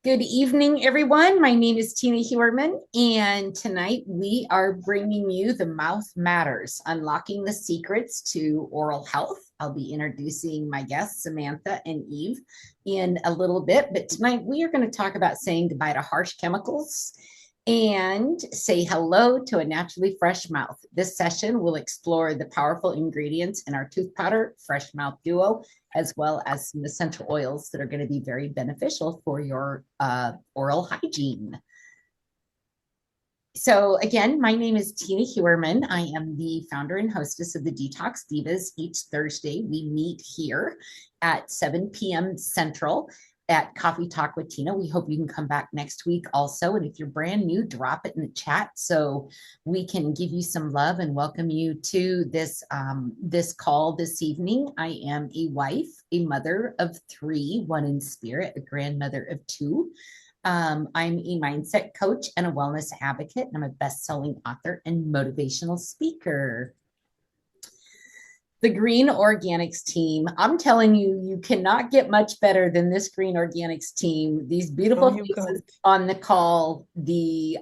Good evening, everyone. My name is Tina Heuermann, and tonight we are bringing you The Mouth Matters, Unlocking the Secrets to Oral Health. I'll be introducing my guests, Samantha and Eve, in a little bit, but tonight we are going to talk about saying goodbye to harsh chemicals and say hello to a naturally fresh mouth. This session will explore the powerful ingredients in our tooth powder, Fresh Mouth Duo, as well as some essential oils that are going to be very beneficial for your oral hygiene. So again, my name is Tina Heuermann. I am the founder and hostess of the Detox Divas. Each Thursday, we meet here at 7 p.m. Central at Coffee Talk with Tina. We hope you can come back next week also. And if you're brand new, drop it in the chat so we can give you some love and welcome you to this call this evening. I am a wife, a mother of three, one in spirit, a grandmother of two. I'm a mindset coach and a wellness advocate, and I'm a best-selling author and motivational speaker. The Green Organics team. I'm telling you, you cannot get much better than this Green Organics team. These beautiful faces on the call, the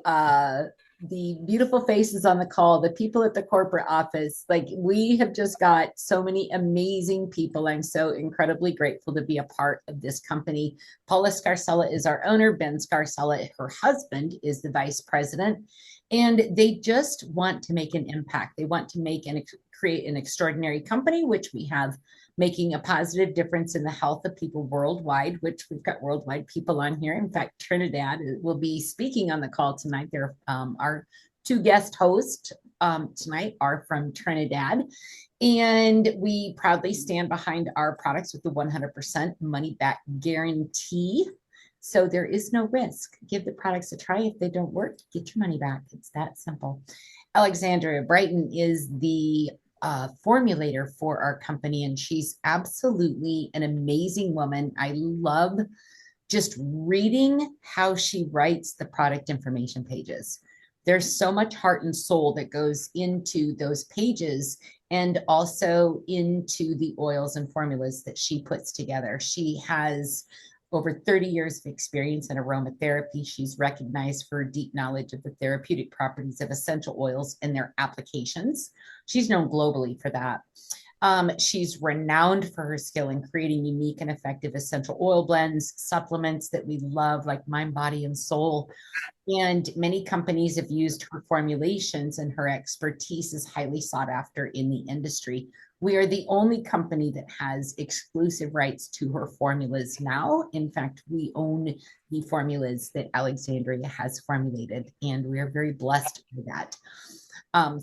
beautiful faces on the call, the people at the corporate office. Like, we have just got so many amazing people. I'm so incredibly grateful to be a part of this company. Paula Scarcella is our owner. Ben Scarcella, her husband, is the vice president. And they just want to make an impact. They want to create an extraordinary company, which we have, making a positive difference in the health of people worldwide, which we've got worldwide people on here. In fact, Trinidad will be speaking on the call tonight. They're our two guest hosts tonight are from Trinidad. And we proudly stand behind our products with the 100% money back guarantee. So there is no risk. Give the products a try. If they don't work, get your money back. It's that simple. Alexandria Brighton is the formulator for our company, and she's absolutely an amazing woman. I love just reading how she writes the product information pages. There's so much heart and soul that goes into those pages and also into the oils and formulas that she puts together. She has over 30 years of experience in aromatherapy. She's recognized for deep knowledge of the therapeutic properties of essential oils and their applications. She's known globally for that. She's renowned for her skill in creating unique and effective essential oil blends, supplements that we love, like Mind, Body, and Soul. And many companies have used her formulations, and her expertise is highly sought after in the industry. We are the only company that has exclusive rights to her formulas now. In fact, we own the formulas that Alexandria has formulated, and we are very blessed for that.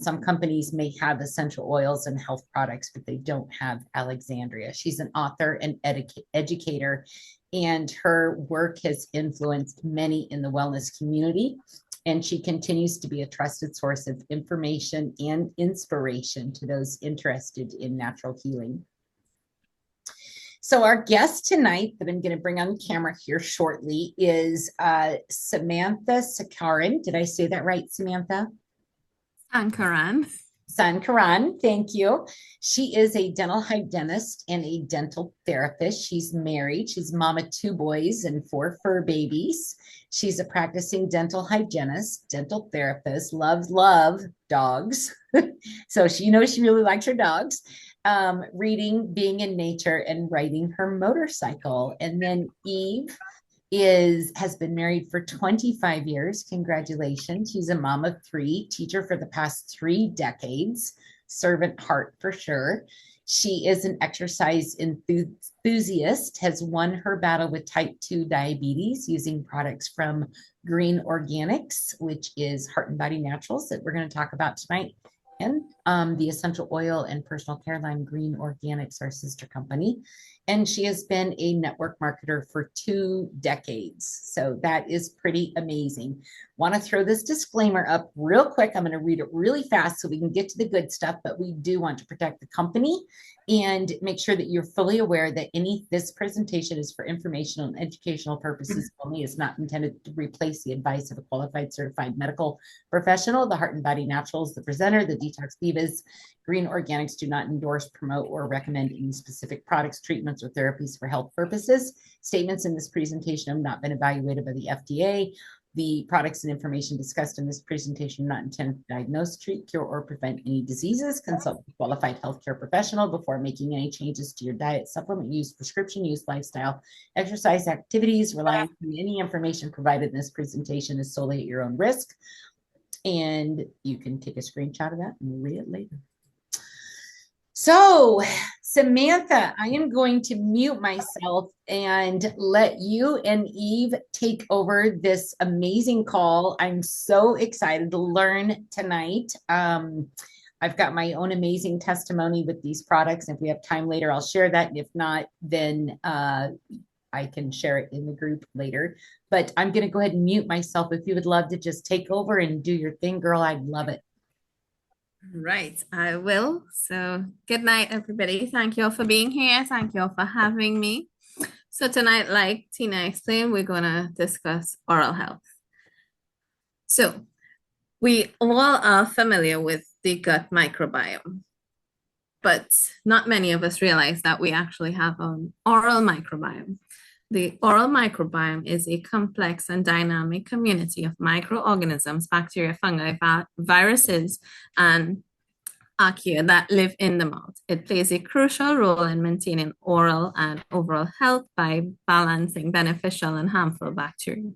Some companies may have essential oils and health products, but they don't have Alexandria. She's an author and educator, and her work has influenced many in the wellness community. And she continues to be a trusted source of information and inspiration to those interested in natural healing. So our guest tonight that I'm going to bring on camera here shortly is Samantha Sakaran. Did I say that right, Samantha? Sankaran. Sankaran, thank you. She is a dental hygienist and a dental therapist. She's married. She's mom of two boys and four fur babies. She's a practicing dental hygienist, dental therapist, love dogs. So she knows she really likes her dogs. Reading, being in nature, and riding her motorcycle. And then Eve has been married for 25 years. Congratulations. She's a mom of three, teacher for the past 3 decades, servant heart for sure. She is an exercise enthusiast, has won her battle with type 2 diabetes using products from Green Organics, which is Heart and Body Naturals that we're going to talk about tonight. And the essential oil and personal care line Green Organics, our sister company. And she has been a network marketer for 2 decades. So that is pretty amazing. Want to throw this disclaimer up real quick. I'm going to read it really fast so we can get to the good stuff, but we do want to protect the company and make sure that you're fully aware that this presentation is for informational and educational purposes only. It's not intended to replace the advice of a qualified certified medical professional. The Heart and Body Naturals, the presenter, the Detox Divas, Green Organics do not endorse, promote, or recommend any specific products, treatments, or therapies for health purposes. Statements in this presentation have not been evaluated by the FDA. The products and information discussed in this presentation are not intended to diagnose, treat, cure, or prevent any diseases. Consult a qualified healthcare professional before making any changes to your diet, supplement use, prescription use, lifestyle, exercise activities. Relying on any information provided in this presentation is solely at your own risk. And you can take a screenshot of that and read it later. So, Samantha, I am going to mute myself and let you and Eve take over this amazing call. I'm so excited to learn tonight. I've got my own amazing testimony with these products. If we have time later, I'll share that. And if not, then I can share it in the group later. But I'm going to go ahead and mute myself. If you would love to just take over and do your thing, girl, I'd love it. Right, I will. So good night, everybody. Thank you all for being here. Thank you all for having me. So tonight, like Tina explained, we're going to discuss oral health. So we all are familiar with the gut microbiome, but not many of us realize that we actually have an oral microbiome. The oral microbiome is a complex and dynamic community of microorganisms, bacteria, fungi, viruses, and archaea that live in the mouth. It plays a crucial role in maintaining oral and overall health by balancing beneficial and harmful bacteria.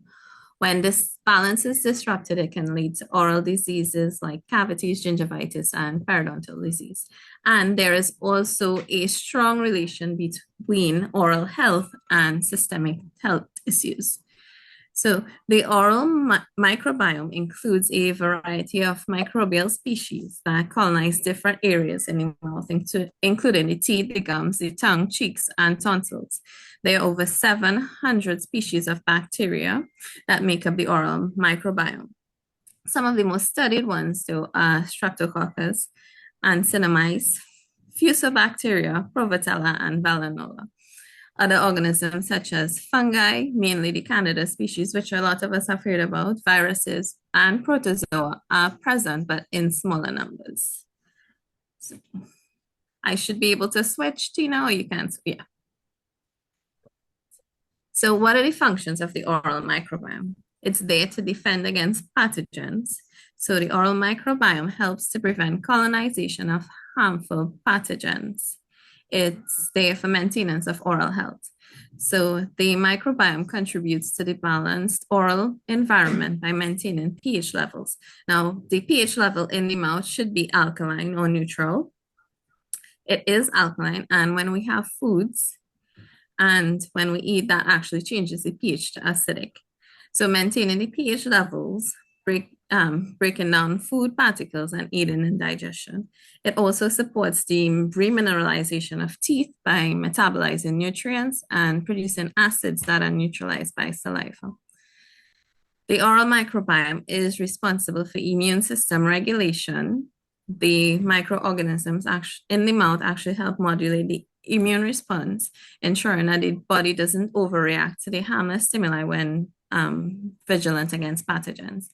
When this balance is disrupted, it can lead to oral diseases like cavities, gingivitis, and periodontal disease. And there is also a strong relation between oral health and systemic health issues. So the oral microbiome includes a variety of microbial species that colonize different areas in the mouth, including the teeth, the gums, the tongue, cheeks, and tonsils. There are over 700 species of bacteria that make up the oral microbiome. Some of the most studied ones, though, are Streptococcus, Actinomyces, Fusobacteria, Provotella, and Vallonella. Other organisms such as fungi, mainly the Candida species, which a lot of us have heard about, viruses, and protozoa are present, but in smaller numbers. So I should be able to switch, Tina, or you can't? Yeah. So what are the functions of the oral microbiome? It's there to defend against pathogens. So the oral microbiome helps to prevent colonization of harmful pathogens. It's there for maintenance of oral health. So the microbiome contributes to the balanced oral environment by maintaining pH levels. Now, the pH level in the mouth should be alkaline or neutral. It is alkaline, and when we have foods and when we eat, that actually changes the pH to acidic. So maintaining the pH levels, breaking down food particles and aiding in digestion. It also supports the remineralization of teeth by metabolizing nutrients and producing acids that are neutralized by saliva. The oral microbiome is responsible for immune system regulation. The microorganisms in the mouth actually help modulate the immune response, ensuring that the body doesn't overreact to the harmless stimuli when vigilant against pathogens.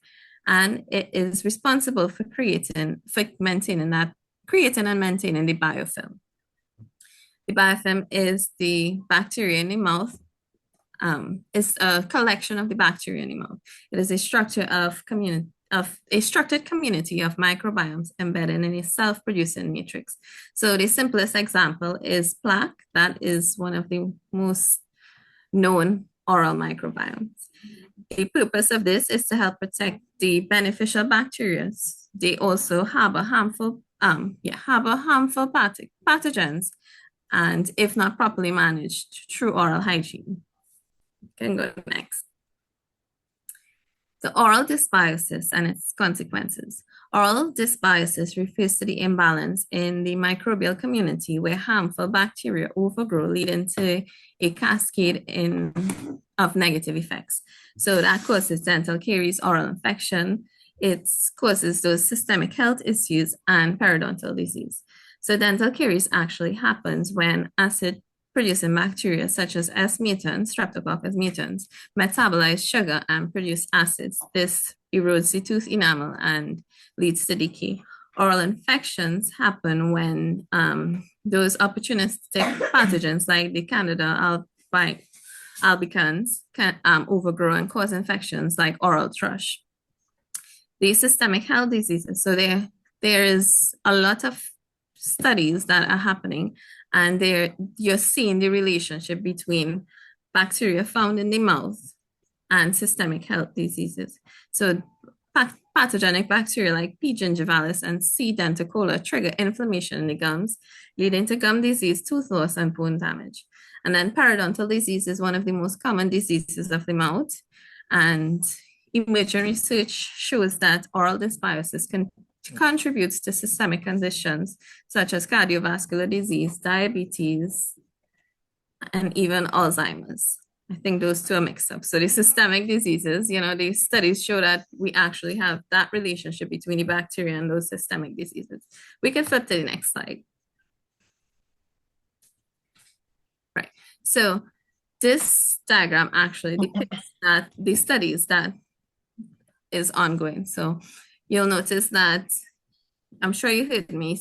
And it is responsible for creating and maintaining the biofilm. The biofilm is the bacteria in the mouth. It's a collection of the bacteria in the mouth. It is a structured community of microbiomes embedded in a self-producing matrix. So the simplest example is plaque. That is one of the most known oral microbiomes. The purpose of this is to help protect the beneficial bacteria. They also harbor harmful pathogens, and if not properly managed through oral hygiene. Can go next. The oral dysbiosis and its consequences. Oral dysbiosis refers to the imbalance in the microbial community where harmful bacteria overgrow, leading to a cascade in of negative effects. So that causes dental caries, oral infection. It causes those systemic health issues and periodontal disease. So dental caries actually happens when acid producing bacteria such as S. mutans, Streptococcus mutans, metabolize sugar and produce acids. This erodes the tooth enamel and leads to decay. Oral infections happen when those opportunistic pathogens like the Candida albicans can overgrow and cause infections like oral thrush. These systemic health diseases, so there is a lot of studies that are happening, and you're seeing the relationship between bacteria found in the mouth and systemic health diseases. So pathogenic bacteria like P. gingivalis and C. denticola trigger inflammation in the gums, leading to gum disease, tooth loss, and bone damage. And then periodontal disease is one of the most common diseases of the mouth. And emerging research shows that oral dysbiosis contributes to systemic conditions such as cardiovascular disease, diabetes, and even Alzheimer's. I think those two are mixed up. So the systemic diseases, these studies show that we actually have that relationship between the bacteria and those systemic diseases. We can flip to the next slide. Right. So this diagram actually depicts that the studies that is ongoing. So you'll notice that I'm sure you heard me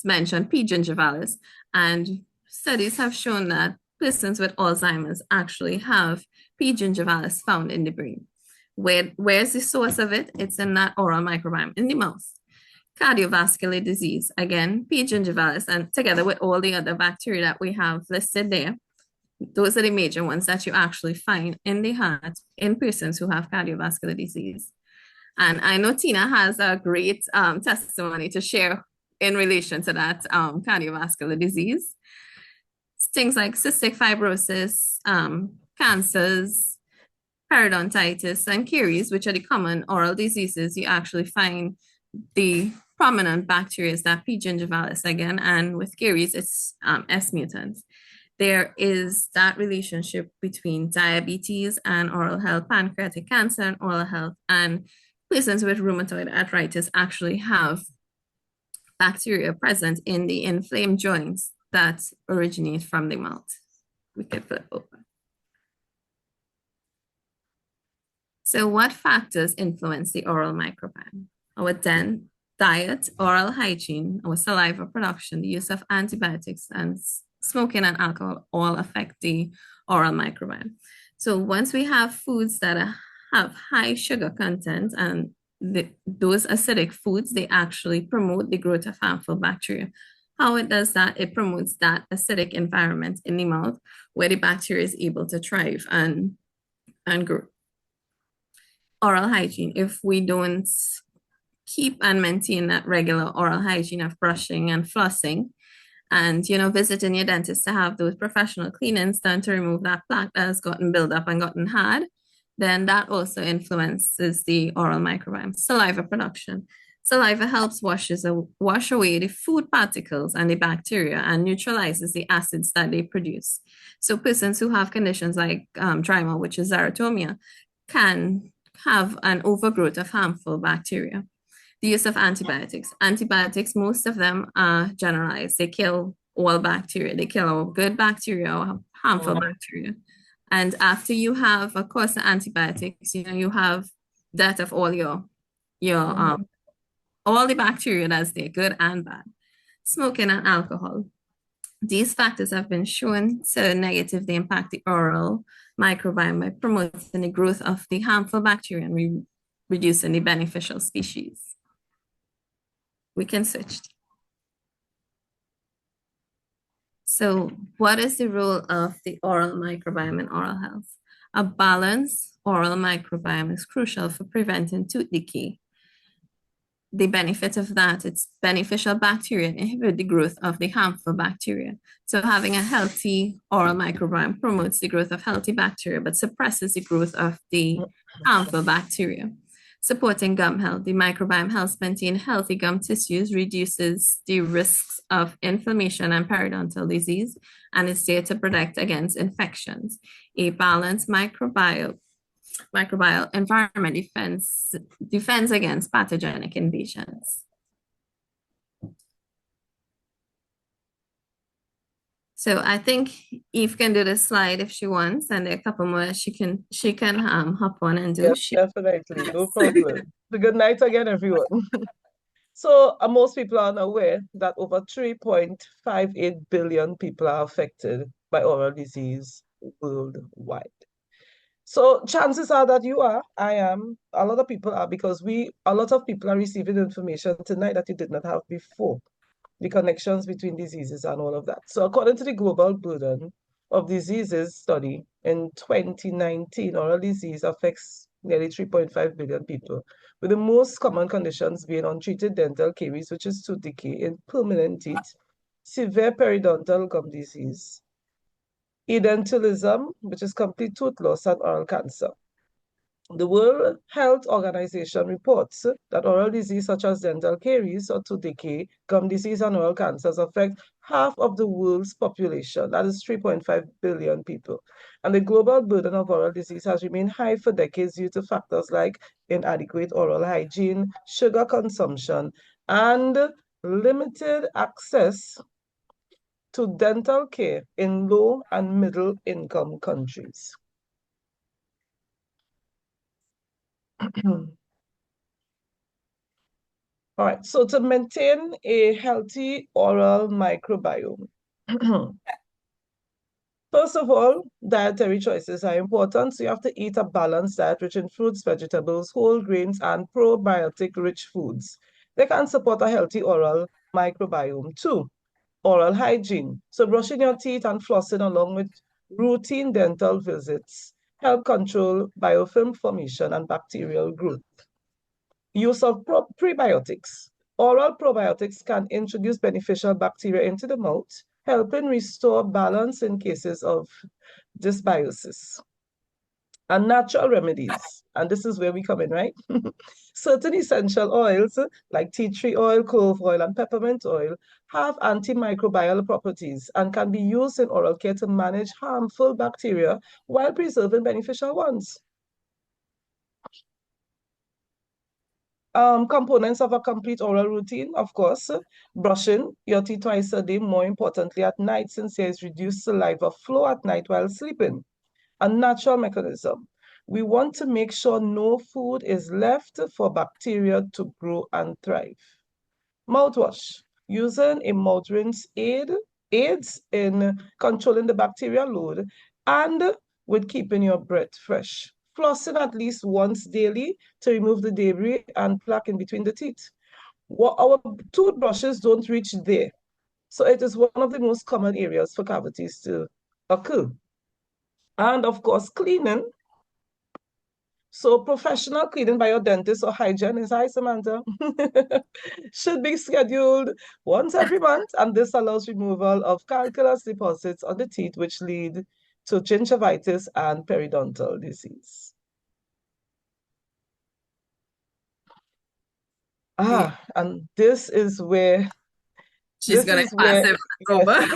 mention P. gingivalis, and studies have shown that persons with Alzheimer's actually have P. gingivalis found in the brain. Where's the source of it? It's in that oral microbiome in the mouth. Cardiovascular disease, again, P. gingivalis, and together with all the other bacteria that we have listed there, those are the major ones that you actually find in the heart in persons who have cardiovascular disease. And I know Tina has a great testimony to share in relation to that cardiovascular disease. Things like cystic fibrosis, cancers, periodontitis, and caries, which are the common oral diseases, you actually find the prominent bacteria is that P. gingivalis again, and with caries, it's S. mutans. There is that relationship between diabetes and oral health, pancreatic cancer and oral health, and persons with rheumatoid arthritis actually have bacteria present in the inflamed joints that originate from the mouth. We can flip over. So what factors influence the oral microbiome? Our diet, oral hygiene, our saliva production, the use of antibiotics, and smoking and alcohol all affect the oral microbiome. So once we have foods that have high sugar content and those acidic foods, they actually promote the growth of harmful bacteria. How it does that? It promotes that acidic environment in the mouth where the bacteria is able to thrive and grow. Oral hygiene, if we don't keep and maintain that regular oral hygiene of brushing and flossing, and visiting your dentist to have those professional cleanings done to remove that plaque that has gotten built up and gotten hard, then that also influences the oral microbiome. Saliva production. Saliva helps wash away the food particles and the bacteria and neutralizes the acids that they produce. So persons who have conditions like dry mouth, which is xerotomia, can have an overgrowth of harmful bacteria. The use of antibiotics. Antibiotics, most of them are generalized. They kill all bacteria. They kill all good bacteria or harmful bacteria. And after you have a course of antibiotics, you have death of all all the bacteria that's there, good and bad. Smoking and alcohol. These factors have been shown to negatively impact the oral microbiome by promoting the growth of the harmful bacteria and reducing the beneficial species. We can switch. So what is the role of the oral microbiome in oral health? A balanced oral microbiome is crucial for preventing tooth decay. The benefit of that, it's beneficial bacteria inhibit the growth of the harmful bacteria. So having a healthy oral microbiome promotes the growth of healthy bacteria, but suppresses the growth of the harmful bacteria. Supporting gum health, the microbiome helps maintain healthy gum tissues, reduces the risks of inflammation and periodontal disease, and it's there to protect against infections. A balanced microbial environment defends against pathogenic invasions. So I think Eve can do the slide if she wants, and there are a couple more she can hop on and do. Yes, definitely. No problem. Good night again, everyone. So most people are unaware that over 3.58 billion people are affected by oral disease worldwide. So chances are that you are, I am, a lot of people are, because a lot of people are receiving information tonight that you did not have before, the connections between diseases and all of that. So according to the Global Burden of Diseases study in 2019, oral disease affects nearly 3.5 billion people, with the most common conditions being untreated dental caries, which is tooth decay in permanent teeth, severe periodontal gum disease, edentism, which is complete tooth loss, and oral cancer. The World Health Organization reports that oral disease such as dental caries or tooth decay, gum disease, and oral cancers affect half of the world's population, that is 3.5 billion people. And the global burden of oral disease has remained high for decades due to factors like inadequate oral hygiene, sugar consumption, and limited access to dental care in low and middle income countries. All right, so to maintain a healthy oral microbiome, first of all, dietary choices are important. So you have to eat a balanced diet rich in fruits, vegetables, whole grains, and probiotic-rich foods. They can support a healthy oral microbiome. Two, oral hygiene. So brushing your teeth and flossing along with routine dental visits help control biofilm formation and bacterial growth. Use of prebiotics. Oral probiotics can introduce beneficial bacteria into the mouth, helping restore balance in cases of dysbiosis. And natural remedies, and this is where we come in, right? Certain essential oils like tea tree oil, clove oil, and peppermint oil have antimicrobial properties and can be used in oral care to manage harmful bacteria while preserving beneficial ones. Components of a complete oral routine, of course, brushing your teeth twice a day, more importantly at night, since there is reduced saliva flow at night while sleeping. A natural mechanism. We want to make sure no food is left for bacteria to grow and thrive. Mouthwash. Using a mouth rinse aids in controlling the bacterial load and with keeping your breath fresh. Flossing at least once daily to remove the debris and plaque in between the teeth. Our toothbrushes don't reach there. So it is one of the most common areas for cavities to occur. And of course, cleaning. So professional cleaning by your dentist or hygienist, hi Samantha, should be scheduled once every month. And this allows removal of calculus deposits on the teeth, which lead to gingivitis and periodontal disease. And this is where she's going to pass it over.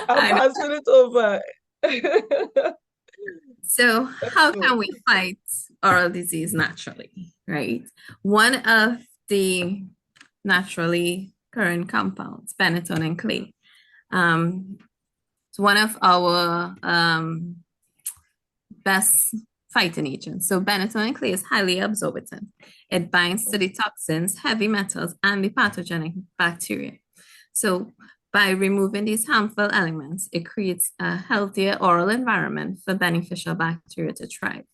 I'm passing it over. So how can we fight oral disease naturally, right? One of the naturally occurring compounds, benetton and clay. It's one of our best fighting agents. So benetton and clay is highly absorbent. It binds to the toxins, heavy metals, and the pathogenic bacteria. So by removing these harmful elements, it creates a healthier oral environment for beneficial bacteria to thrive.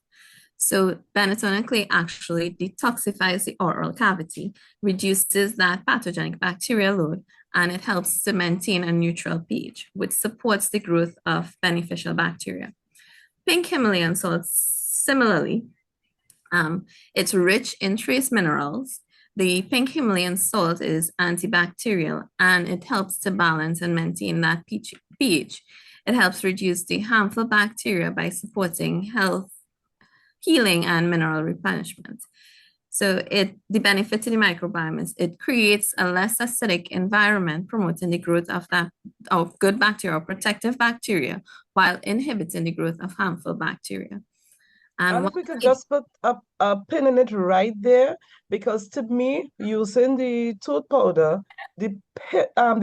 So benetton and clay actually detoxifies the oral cavity, reduces that pathogenic bacterial load, and it helps to maintain a neutral pH, which supports the growth of beneficial bacteria. Pink Himalayan salt, similarly, it's rich in trace minerals. The pink Himalayan salt is antibacterial and it helps to balance and maintain that pH. It helps reduce the harmful bacteria by supporting health, healing, and mineral replenishment. So the benefit to the microbiome is it creates a less acidic environment, promoting the growth of good bacteria or protective bacteria, while inhibiting the growth of harmful bacteria. And if we could just put a pin in it right there, because to me, using the tooth powder, the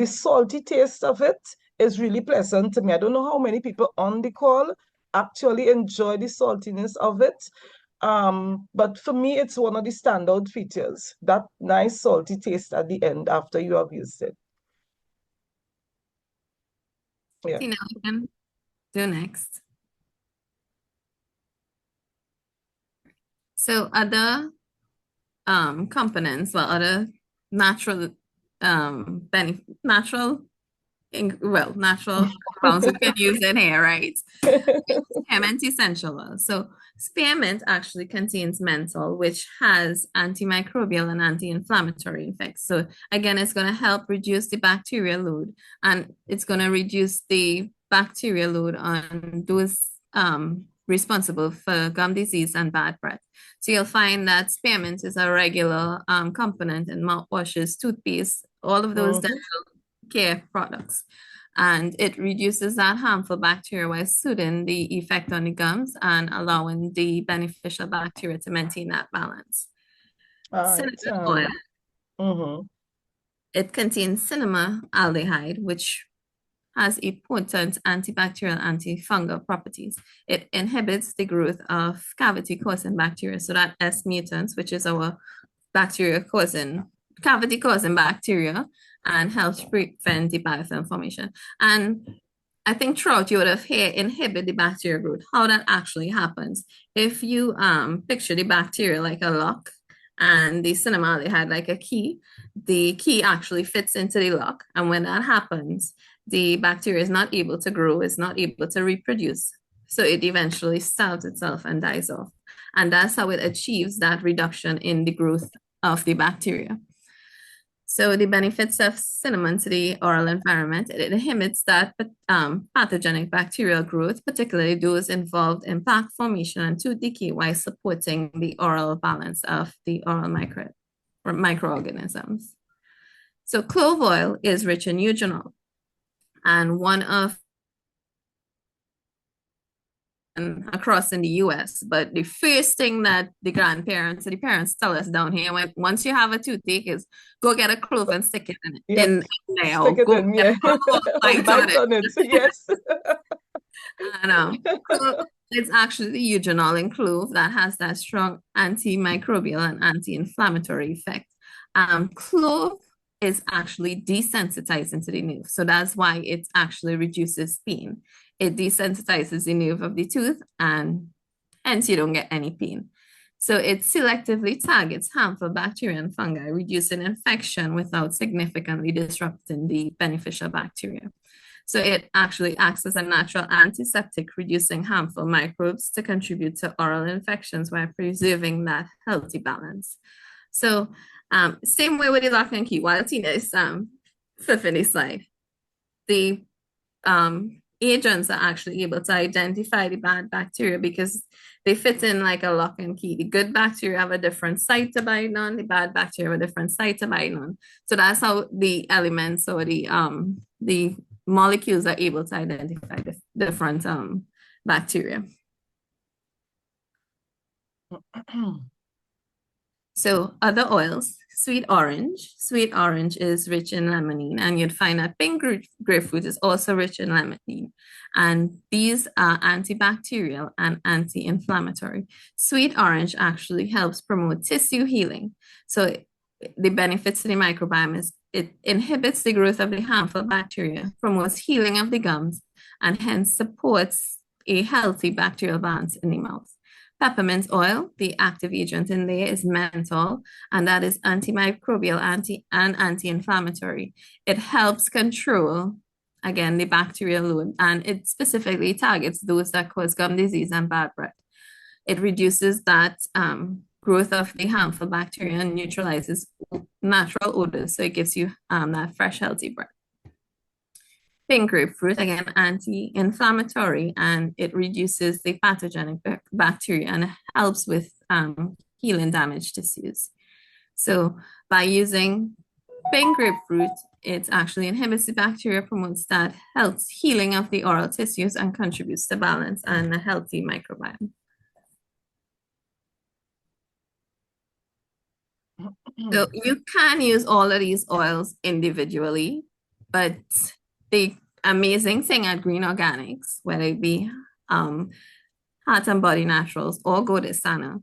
salty taste of it is really pleasant to me. I don't know how many people on the call actually enjoy the saltiness of it. But for me, it's one of the standout features, that nice salty taste at the end after you have used it. Yeah. Tina, we can do next. So other components, well, other natural natural compounds we can use in here, right? Spearmint essential oil. So spearmint actually contains menthol, which has antimicrobial and anti-inflammatory effects. So again, it's going to help reduce the bacterial load, and it's going to reduce the bacterial load on those responsible for gum disease and bad breath. So you'll find that spearmint is a regular component in mouthwashes, toothpaste, all of those dental care products. And it reduces that harmful bacteria while soothing the effect on the gums and allowing the beneficial bacteria to maintain that balance. Cinnamon oil. It contains cinnamaldehyde, which has a potent antibacterial, antifungal properties. It inhibits the growth of cavity-causing bacteria. So that S mutans, which is our cavity-causing bacteria, and helps prevent the biofilm formation. And I think throughout you would have inhibit the bacterial growth. How that actually happens. If you picture the bacteria like a lock and the cinnamaldehyde like a key, the key actually fits into the lock. And when that happens, the bacteria is not able to grow, is not able to reproduce. So it eventually starves itself and dies off. And that's how it achieves that reduction in the growth of the bacteria. So the benefits of cinnamon to the oral environment, it inhibits that pathogenic bacterial growth, particularly those involved in plaque formation and tooth decay, while supporting the oral balance of the oral microorganisms. So clove oil is rich in eugenol, and one of across in the US. But the first thing that the grandparents or the parents tell us down here, once you have a toothache, is go get a clove and stick it in there. Stick it in, yeah. Bite on it, yes. I know. It's actually the eugenol in clove that has that strong antimicrobial and anti-inflammatory effect. Clove is actually desensitizing to the nerve. So that's why it actually reduces pain. It desensitizes the nerve of the tooth, and hence you don't get any pain. So it selectively targets harmful bacteria and fungi, reducing infection without significantly disrupting the beneficial bacteria. So it actually acts as a natural antiseptic, reducing harmful microbes to contribute to oral infections while preserving that healthy balance. So same way with the lock and key, while Tina is flipping this slide, the agents are actually able to identify the bad bacteria because they fit in like a lock and key. The good bacteria have a different site to bind on, the bad bacteria have a different site to bind on. So that's how the elements or the molecules are able to identify the different bacteria. So other oils, sweet orange. Sweet orange is rich in limonene, and you'd find that pink grapefruit is also rich in limonene. And these are antibacterial and anti-inflammatory. Sweet orange actually helps promote tissue healing. So the benefits to the microbiome is it inhibits the growth of the harmful bacteria, promotes healing of the gums, and hence supports a healthy bacterial balance in the mouth. Peppermint oil, the active agent in there is menthol, and that is antimicrobial, and anti-inflammatory. It helps control, again, the bacterial load, and it specifically targets those that cause gum disease and bad breath. It reduces that growth of the harmful bacteria and neutralizes natural odors, so it gives you that fresh, healthy breath. Pink grapefruit, again, anti-inflammatory, and it reduces the pathogenic bacteria and helps with healing damaged tissues. So by using pink grapefruit, it actually inhibits the bacteria, promotes that health healing of the oral tissues, and contributes to balance and a healthy microbiome. So you can use all of these oils individually, but the amazing thing at Green Organics, whether it be Heart and Body Naturals or Goddess Sana,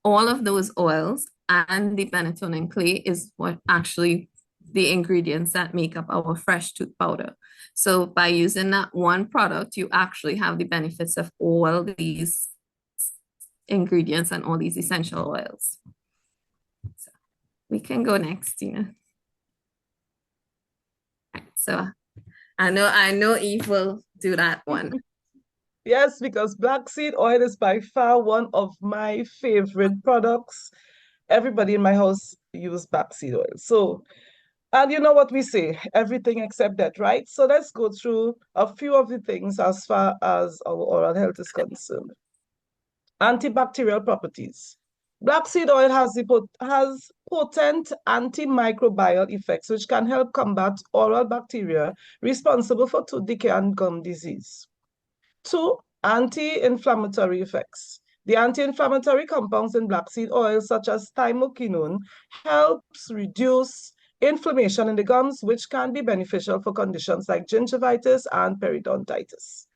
all of those oils and the Benetton clay is what actually the ingredients that make up our fresh tooth powder. So by using that one product, you actually have the benefits of all these ingredients and all these essential oils. So we can go next, Tina. So I know Eve will do that one. Yes, because black seed oil is by far one of my favorite products. Everybody in my house use black seed oil. So, and you know what we say, everything except that, right? So let's go through a few of the things as far as our oral health is concerned. Antibacterial properties. Black seed oil has potent antimicrobial effects, which can help combat oral bacteria responsible for tooth decay and gum disease. 2, anti-inflammatory effects. The anti-inflammatory compounds in black seed oil, such as thymoquinone, helps reduce inflammation in the gums, which can be beneficial for conditions like gingivitis and periodontitis.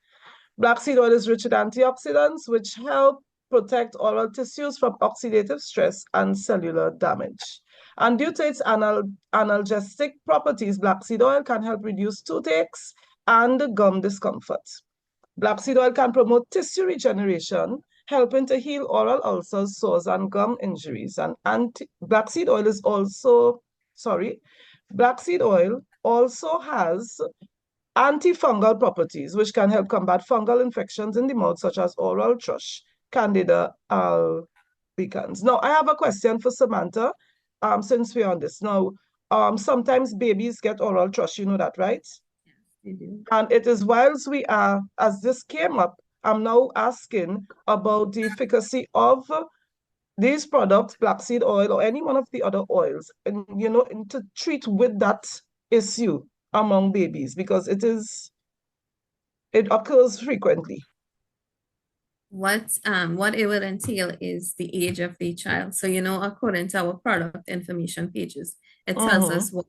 Black seed oil is rich in antioxidants, which help protect oral tissues from oxidative stress and cellular damage. And due to its analgesic properties, black seed oil can help reduce toothaches and gum discomfort. Black seed oil can promote tissue regeneration, helping to heal oral ulcers, sores, and gum injuries. And black seed oil also has antifungal properties, which can help combat fungal infections in the mouth, such as oral thrush, Candida albicans. Now, I have a question for Samantha, since we're on this. Now, sometimes babies get oral thrush, you know that, right? And it is whilst as this came up, I'm now asking about the efficacy of these products, black seed oil or any one of the other oils, and to treat with that issue among babies, because it occurs frequently. What it will entail is the age of the child. So according to our product information pages, it tells us what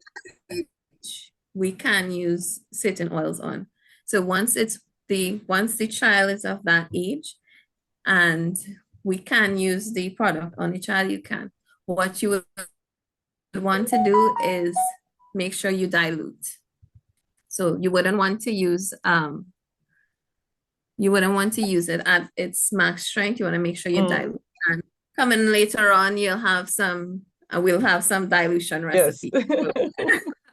age we can use certain oils on. So once the child is of that age and we can use the product on the child, you can. What you would want to do is make sure you dilute. So you wouldn't want to use it at its max strength. You want to make sure you dilute. And coming later on, we'll have some dilution recipe. Yes.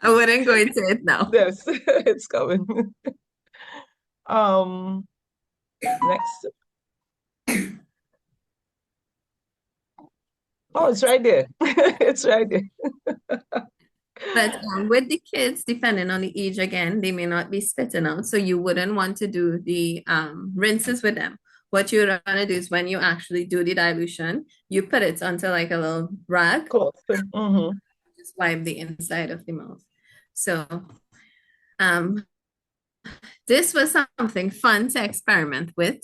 I wouldn't go into it now. Yes, it's coming. Next. Oh, it's right there. It's right there. But with the kids, depending on the age, again, they may not be spitting out. So you wouldn't want to do the rinses with them. What you're going to do is when you actually do the dilution, you put it onto like a little rag. Cool. Just wipe the inside of the mouth. So this was something fun to experiment with.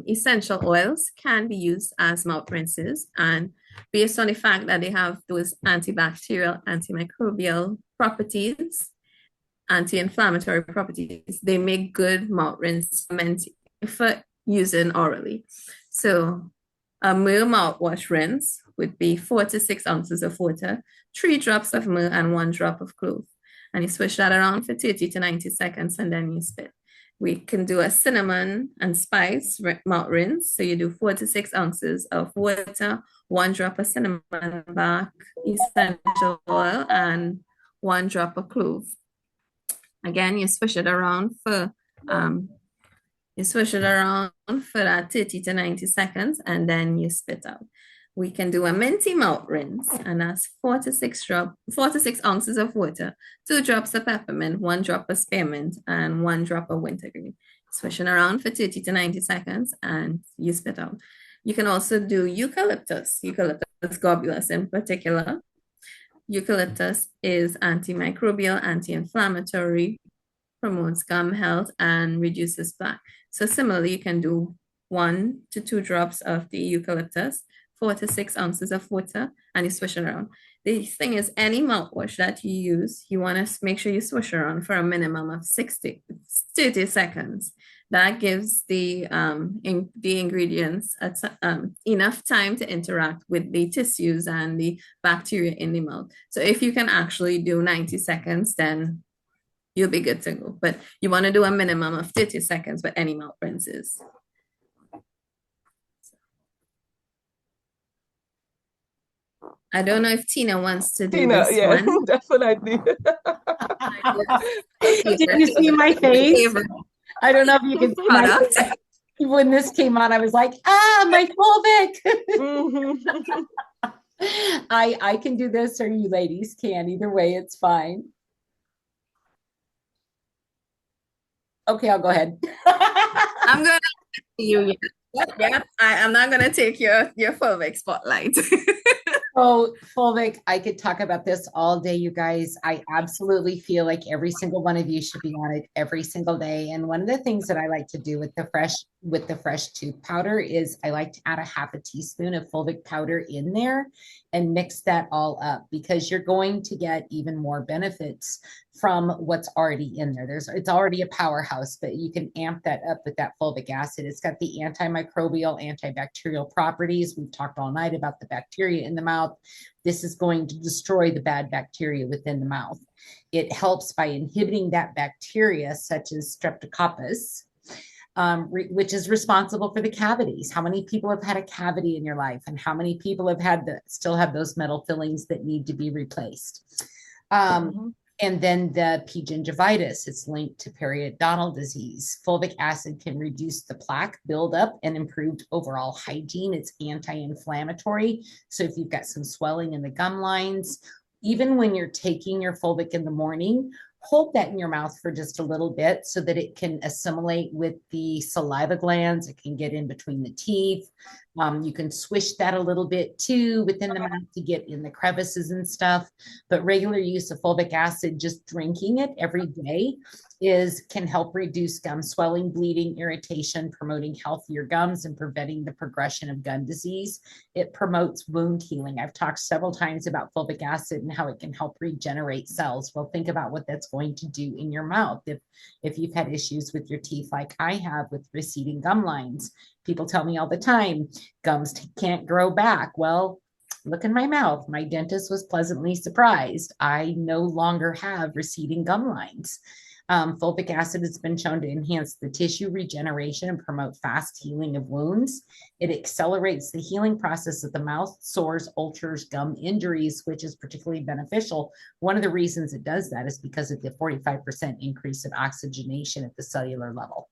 Essential oils can be used as mouth rinses, and based on the fact that they have those antibacterial, antimicrobial properties, anti-inflammatory properties, they make good mouth rinse for using orally. So a myrrh mouthwash rinse would be 4 to 6 ounces of water, 3 drops of myrrh, and 1 drop of clove. And you swish that around for 30 to 90 seconds, and then you spit. We can do a cinnamon and spice mouth rinse. So you do 4 to 6 ounces of water, 1 drop of cinnamon bark, essential oil, and 1 drop of clove. Again, you swish it around for that 30 to 90 seconds, and then you spit out. We can do a minty mouth rinse, and that's 4 to 6 ounces of water, 2 drops of peppermint, 1 drop of spearmint, and 1 drop of wintergreen. Swishing around for 30 to 90 seconds, and you spit out. You can also do eucalyptus globulus in particular. Eucalyptus is antimicrobial, anti-inflammatory, promotes gum health, and reduces plaque. So similarly, you can do 1 to 2 drops of the eucalyptus, 4 to 6 ounces of water, and you swish it around. The thing is, any mouthwash that you use, you want to make sure you swish around for a minimum of 30 seconds. That gives the ingredients enough time to interact with the tissues and the bacteria in the mouth. So if you can actually do 90 seconds, then you'll be good to go. But you want to do a minimum of 30 seconds with any mouth rinses. I don't know if Tina wants to do Tina, this yeah, one. definitely. Did you see my face? I don't know if you can see my face. When this came on, I was like, my Fulvic. I can do this, or you ladies can. Either way, it's fine. Okay, I'll go ahead. I'm gonna you. Yeah, I'm not gonna take your Fulvic spotlight. Oh, Fulvic, I could talk about this all day, you guys. I absolutely feel like every single one of you should be on it every single day. And one of the things that I like to do with the fresh tooth powder is I like to add a half a teaspoon of Fulvic powder in there and mix that all up, because you're going to get even more benefits from what's already in there. It's already a powerhouse, but you can amp that up with that fulvic acid. It's got the antimicrobial, antibacterial properties. We've talked all night about the bacteria in the mouth. This is going to destroy the bad bacteria within the mouth. It helps by inhibiting that bacteria, such as streptococcus, which is responsible for the cavities. How many people have had a cavity in your life, and how many people have still have those metal fillings that need to be replaced? And then the P. gingivitis, it's linked to periodontal disease. Fulvic acid can reduce the plaque buildup and improved overall hygiene. It's anti-inflammatory. So if you've got some swelling in the gum lines, even when you're taking your Fulvic in the morning, hold that in your mouth for just a little bit so that it can assimilate with the saliva glands. It can get in between the teeth. You can swish that a little bit too within the mouth to get in the crevices and stuff. But regular use of fulvic acid, just drinking it every day, can help reduce gum swelling, bleeding, irritation, promoting healthier gums and preventing the progression of gum disease. It promotes wound healing. I've talked several times about fulvic acid and how it can help regenerate cells. Well, think about what that's going to do in your mouth. If you've had issues with your teeth like I have with receding gum lines, people tell me all the time, gums can't grow back. Well, look in my mouth. My dentist was pleasantly surprised. I no longer have receding gum lines. Fulvic acid has been shown to enhance the tissue regeneration and promote fast healing of wounds. It accelerates the healing process of the mouth, sores, ulcers, gum injuries, which is particularly beneficial. One of the reasons it does that is because of the 45% increase in oxygenation at the cellular level.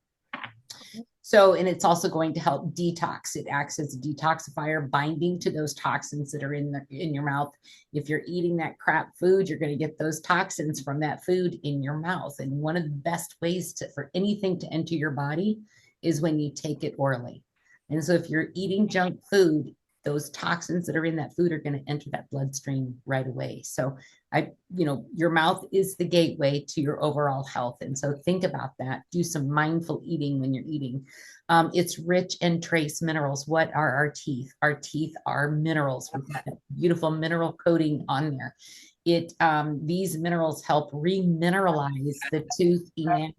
So, and it's also going to help detox. It acts as a detoxifier, binding to those toxins that are in your mouth. If you're eating that crap food, you're going to get those toxins from that food in your mouth. And one of the best ways for anything to enter your body is when you take it orally. And so if you're eating junk food, those toxins that are in that food are going to enter that bloodstream right away. So your mouth is the gateway to your overall health. And so think about that. Do some mindful eating when you're eating. It's rich in trace minerals. What are our teeth? Our teeth are minerals. We've got that beautiful mineral coating on there. These minerals help remineralize the tooth enamel.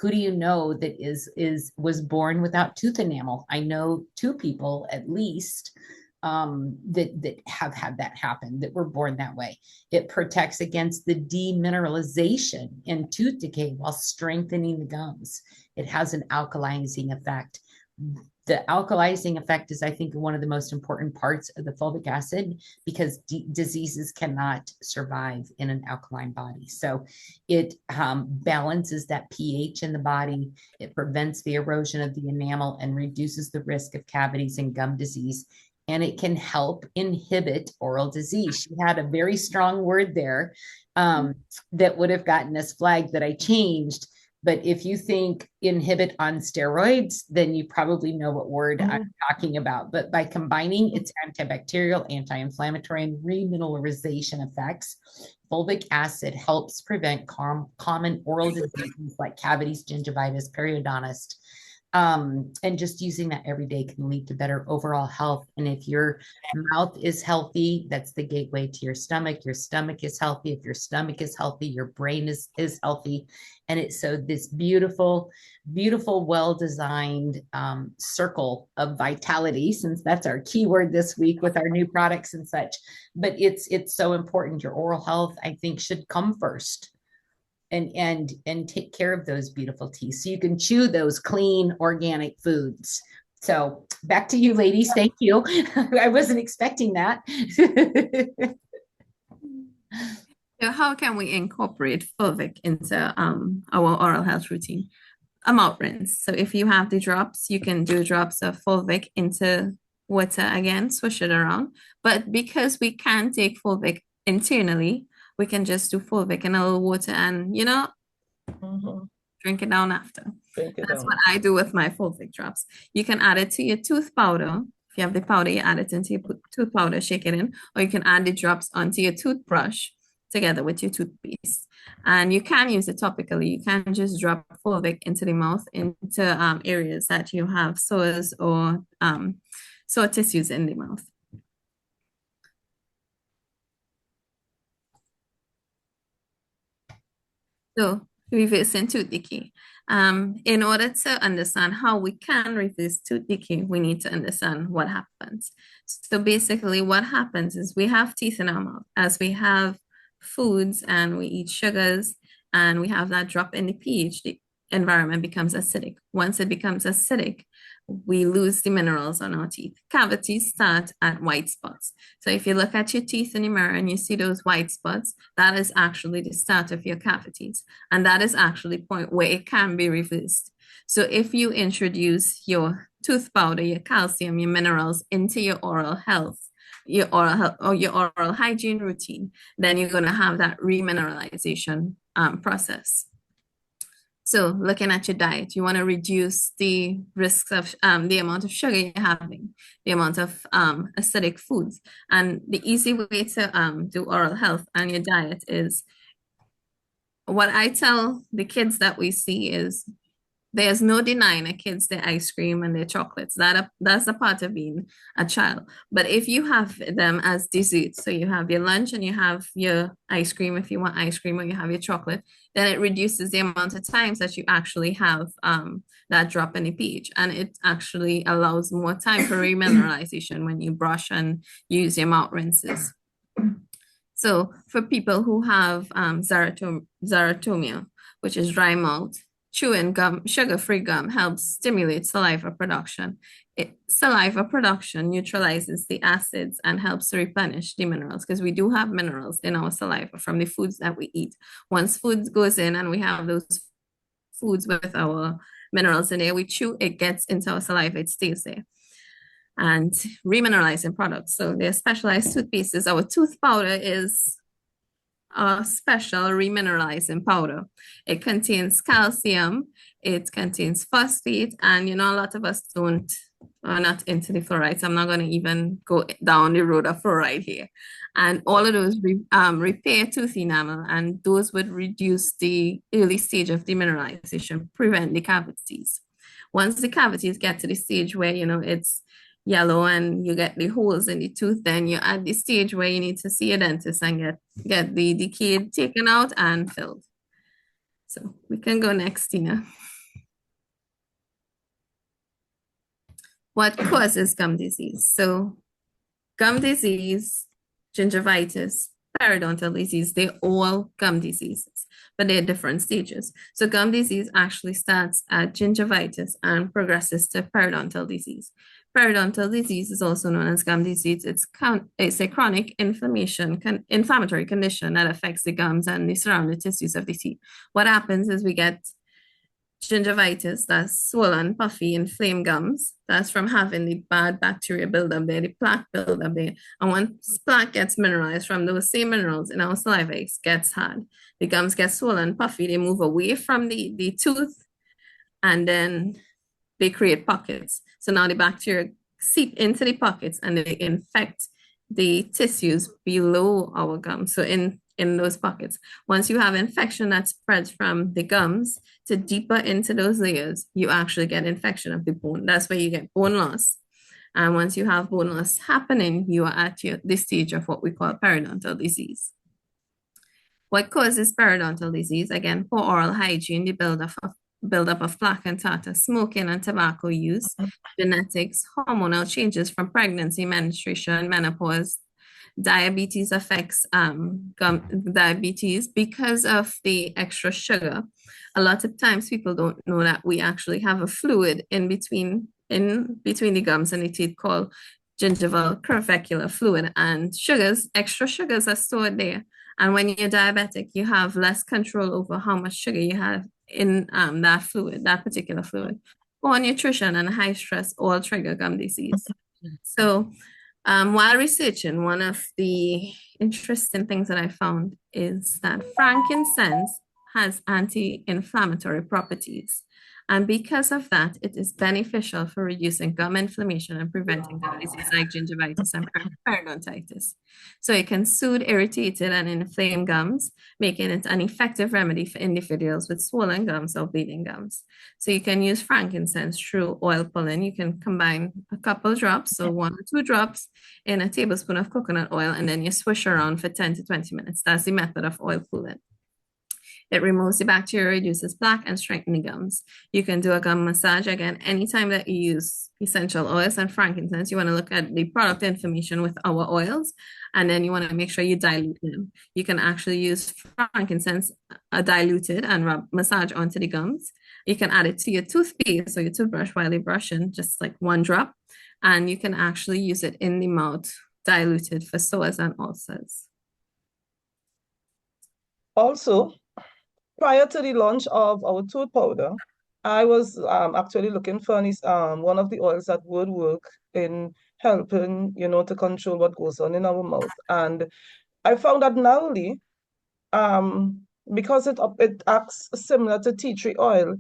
Who do you know that was born without tooth enamel? I know 2 people at least that have had that happen, that were born that way. It protects against the demineralization and tooth decay while strengthening the gums. It has an alkalizing effect. The alkalizing effect is, I think, one of the most important parts of the fulvic acid, because diseases cannot survive in an alkaline body. So it balances that pH in the body. It prevents the erosion of the enamel and reduces the risk of cavities and gum disease. And it can help inhibit oral disease. She had a very strong word there that would have gotten us flagged that I changed. But if you think inhibit on steroids, then you probably know what word I'm talking about. But by combining its antibacterial, anti-inflammatory, and remineralization effects, fulvic acid helps prevent common oral diseases like cavities, gingivitis, periodontitis, and just using that every day can lead to better overall health. And if your mouth is healthy, that's the gateway to your stomach. Your stomach is healthy. If your stomach is healthy, your brain is healthy. And it's so this beautiful, beautiful, well-designed circle of vitality, since that's our keyword this week with our new products and such. But it's so important. Your oral health, I think, should come first, and take care of those beautiful teeth so you can chew those clean organic foods. So back to you, ladies. Thank you. I wasn't expecting that. So how can we incorporate fulvic into our oral health routine? A mouth rinse. So if you have the drops, you can do drops of fulvic into water again, swish it around. But because we can't take fulvic internally, we can just do fulvic in a little water and, drink it down after. That's what I do with my fulvic drops. You can add it to your tooth powder. If you have the powder, you add it into your tooth powder, shake it in, or you can add the drops onto your toothbrush together with your toothpaste. And you can use it topically. You can just drop fulvic into the mouth, into areas that you have sores or sore tissues in the mouth. So reversing tooth decay. In order to understand how we can reverse tooth decay, we need to understand what happens. So basically what happens is we have teeth in our mouth. As we have foods and we eat sugars and we have that drop in the pH, the environment becomes acidic. Once it becomes acidic, we lose the minerals on our teeth. Cavities start at white spots. So if you look at your teeth in the mirror and you see those white spots, that is actually the start of your cavities. And that is actually the point where it can be reversed. So if you introduce your tooth powder, your calcium, your minerals into your oral health, your oral hygiene routine, then you're going to have that remineralization process. So looking at your diet, you want to reduce the risks of the amount of sugar you're having, the amount of acidic foods. And the easy way to do oral health and your diet is, what I tell the kids that we see is, there's no denying a kids their ice cream and their chocolates. That's a part of being a child. But if you have them as desserts, so you have your lunch and you have your ice cream if you want ice cream, or you have your chocolate, then it reduces the amount of times that you actually have that drop in the pH. And it actually allows more time for remineralization when you brush and use your mouth rinses. So for people who have xerotomia, which is dry mouth, chewing gum, sugar-free gum, helps stimulate saliva production. Saliva production neutralizes the acids and helps to replenish the minerals, because we do have minerals in our saliva from the foods that we eat. Once food goes in and we have those foods with our minerals in there, we chew, it gets into our saliva, it stays there. And remineralizing products. So they're specialized toothpastes. Our tooth powder is a special remineralizing powder. It contains calcium, it contains phosphate, and a lot of us are not into the fluorides. I'm not going to even go down the road of fluoride here. And all of those repair tooth enamel, and those would reduce the early stage of demineralization, prevent the cavities. Once the cavities get to the stage where it's yellow and you get the holes in the tooth, then you're at the stage where you need to see a dentist and get the decay taken out and filled. So we can go next, Tina. What causes gum disease? So gum disease, gingivitis, periodontal disease, they're all gum diseases, but they're different stages. So gum disease actually starts at gingivitis and progresses to periodontal disease. Periodontal disease is also known as gum disease. It's a chronic inflammatory condition that affects the gums and the surrounding tissues of the teeth. What happens is we get gingivitis, that's swollen, puffy, inflamed gums. That's from having the bad bacteria buildup there, the plaque buildup there. And once plaque gets mineralized from those same minerals in our saliva, it gets hard. The gums get swollen, puffy, they move away from the tooth, and then they create pockets. So now the bacteria seep into the pockets and they infect the tissues below our gums. So in those pockets. Once you have infection that spreads from the gums to deeper into those layers, you actually get infection of the bone. That's where you get bone loss. And once you have bone loss happening, you are at the stage of what we call periodontal disease. What causes periodontal disease? Again, poor oral hygiene, the buildup of plaque and tartar, smoking and tobacco use, genetics, hormonal changes from pregnancy, menstruation, menopause. Diabetes affects diabetes because of the extra sugar. A lot of times people don't know that we actually have a fluid in between the gums and the teeth called gingival curvicular fluid, and extra sugars are stored there. And when you're diabetic, you have less control over how much sugar you have in that particular fluid. Poor nutrition and high stress all trigger gum disease. So while researching, one of the interesting things that I found is that frankincense has anti-inflammatory properties. And because of that, it is beneficial for reducing gum inflammation and preventing gum disease like gingivitis and periodontitis. So it can soothe irritated and inflamed gums, making it an effective remedy for individuals with swollen gums or bleeding gums. So you can use frankincense through oil pulling. You can combine a couple drops, so 1 or 2 drops in a tablespoon of coconut oil, and then you swish around for 10 to 20 minutes. That's the method of oil pulling. It removes the bacteria, reduces plaque, and strengthens the gums. You can do a gum massage. Again, anytime that you use essential oils and frankincense, you want to look at the product information with our oils, and then you want to make sure you dilute them. You can actually use frankincense diluted and massage onto the gums. You can add it to your toothpaste or your toothbrush while you're brushing, just like 1 drop, and you can actually use it in the mouth diluted for sores and ulcers. Also, prior to the launch of our tooth powder, I was actually looking for one of the oils that would work in helping, to control what goes on in our mouth. And I found that Nauli, because it acts similar to tea tree oil,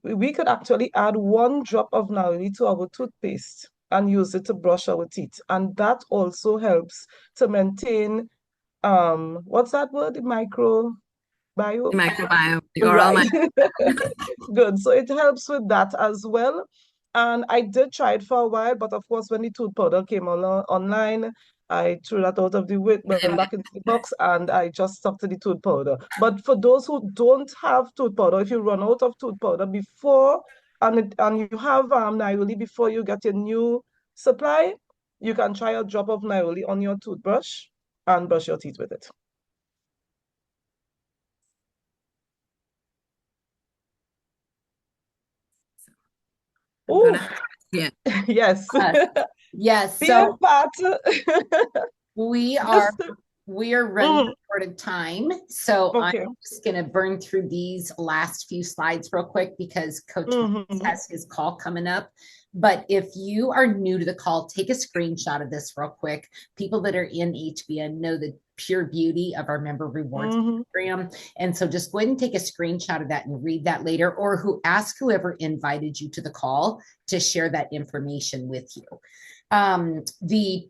we could actually add 1 drop of Nauli to our toothpaste and use it to brush our teeth. And that also helps to maintain, what's that word? Microbiome? The microbiome, the oral Right. microbiome. Good. So it helps with that as well. And I did try it for a while, but of course, when the tooth powder came online, I threw that out of the went back into the box, and I just stuck to the tooth powder. But for those who don't have tooth powder, if you run out of tooth powder before, and you have Naioli before you get your new supply, you can try a drop of Naioli on your toothbrush and brush your teeth with it. Oh, yeah. Yes. Yes. Be So a part. we are running short of time. So Okay. I'm just going to burn through these last few slides real quick because Coach has his call coming up. But if you are new to the call, take a screenshot of this real quick. People that are in HBN know the pure beauty of our member rewards program. And so just go ahead and take a screenshot of that and read that later, or ask whoever invited you to the call to share that information with you.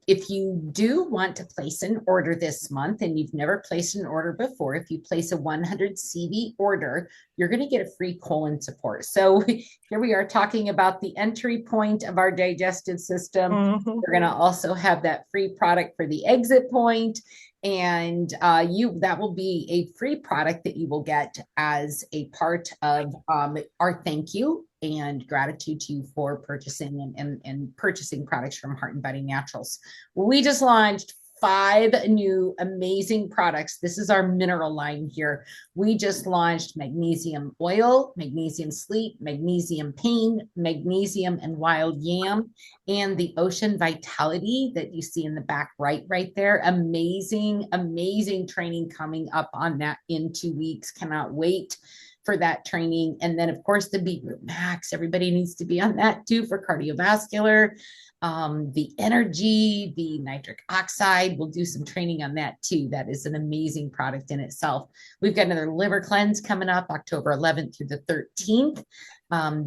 If you do want to place an order this month and you've never placed an order before, if you place a 100 CV order, you're going to get a free colon support. So here we are talking about the entry point of our digestive system. We're going to also have that free product for the exit point. And that will be a free product that you will get as a part of our thank you and gratitude to you for purchasing and purchasing products from Heart and Body Naturals. We just launched 5 new amazing products. This is our mineral line here. We just launched magnesium oil, magnesium sleep, magnesium pain, magnesium and wild yam, and the ocean vitality that you see in the back right there. Amazing, amazing training coming up on that in 2 weeks. Cannot wait for that training. And then, of course, the Beetroot Max. Everybody needs to be on that too for cardiovascular. The energy, the nitric oxide, we'll do some training on that too. That is an amazing product in itself. We've got another liver cleanse coming up October 11th through the 13th.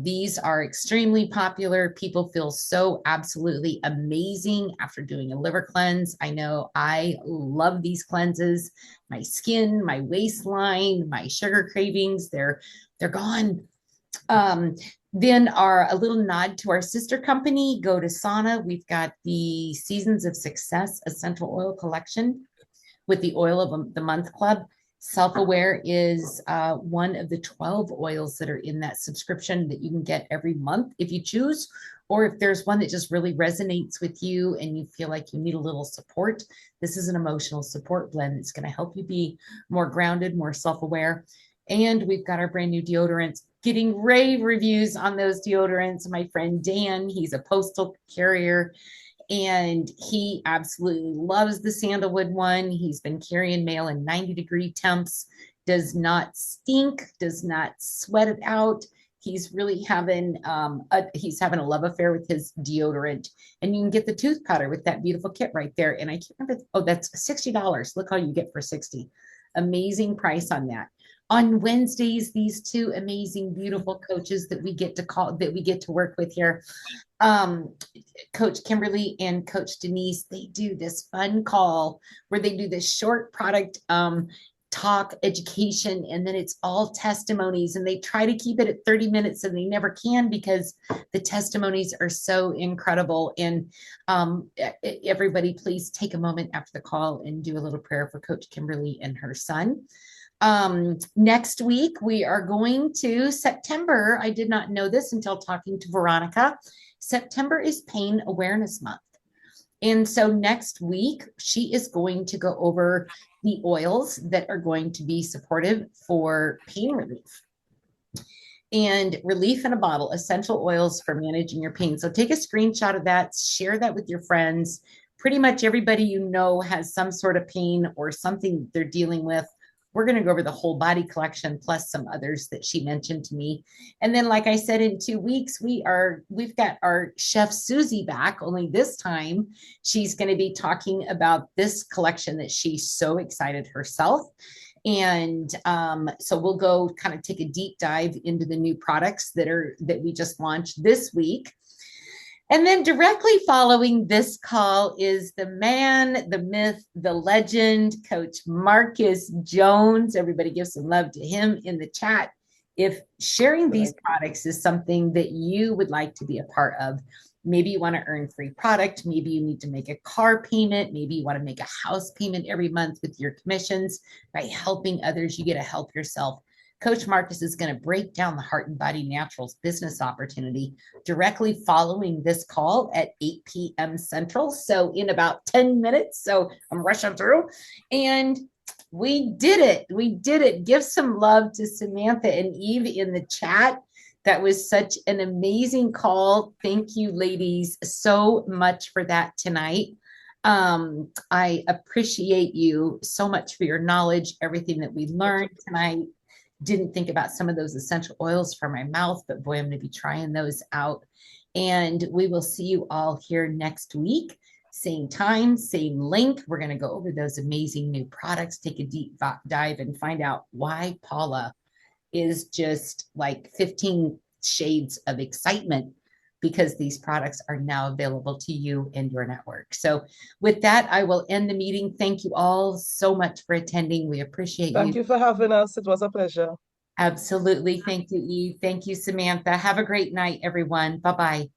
These are extremely popular. People feel so absolutely amazing after doing a liver cleanse. I know I love these cleanses. My skin, my waistline, my sugar cravings, they're gone. Then a little nod to our sister company, Go to Sauna. We've got the Seasons of Success Essential Oil Collection with the Oil of the Month Club. Self-Aware is one of the 12 oils that are in that subscription that you can get every month if you choose, or if there's one that just really resonates with you and you feel like you need a little support. This is an emotional support blend that's going to help you be more grounded, more self-aware. And we've got our brand new deodorants, getting rave reviews on those deodorants. My friend Dan, he's a postal carrier, and he absolutely loves the sandalwood one. He's been carrying mail in 90-degree temps, does not stink, does not sweat it out. He's really having a love affair with his deodorant. And you can get the tooth powder with that beautiful kit right there. And I can't remember, that's $60. Look how you get for 60. Amazing price on that. On Wednesdays, these two amazing, beautiful coaches that we get to work with here, Coach Kimberly and Coach Denise, they do this fun call where they do this short product talk education, and then it's all testimonies, and they try to keep it at 30 minutes and they never can because the testimonies are so incredible. And everybody, please take a moment after the call and do a little prayer for Coach Kimberly and her son. Next week, we are going to September. I did not know this until talking to Veronica. September is Pain Awareness Month. And so next week, she is going to go over the oils that are going to be supportive for pain relief. And relief in a bottle, essential oils for managing your pain. So take a screenshot of that, share that with your friends. Pretty much everybody you know has some sort of pain or something they're dealing with. We're going to go over the whole body collection plus some others that she mentioned to me. And then, like I said, in 2 weeks, we've got our chef Susie back, only this time she's going to be talking about this collection that she's so excited herself. And so we'll go kind of take a deep dive into the new products that we just launched this week. And then directly following this call is the man, the myth, the legend, Coach Marcus Jones. Everybody give some love to him in the chat. If sharing these products is something that you would like to be a part of, maybe you want to earn free product, maybe you need to make a car payment, maybe you want to make a house payment every month with your commissions. By helping others, you get to help yourself. Coach Marcus is going to break down the Heart and Body Naturals business opportunity directly following this call at 8 p.m. Central. So in about 10 minutes. So I'm rushing through. And we did it. We did it. Give some love to Samantha and Eve in the chat. That was such an amazing call. Thank you, ladies, so much for that tonight. I appreciate you so much for your knowledge, everything that we learned tonight. Didn't think about some of those essential oils for my mouth, but boy, I'm going to be trying those out. And we will see you all here next week. Same time, same link. We're going to go over those amazing new products, take a deep dive and find out why Paula is just like 15 shades of excitement because these products are now available to you and your network. So with that, I will end the meeting. Thank you all so much for attending. We appreciate you. Thank you for having us. It was a pleasure. Absolutely. Thank you, Eve. Thank you, Samantha. Have a great night, everyone. Bye-bye.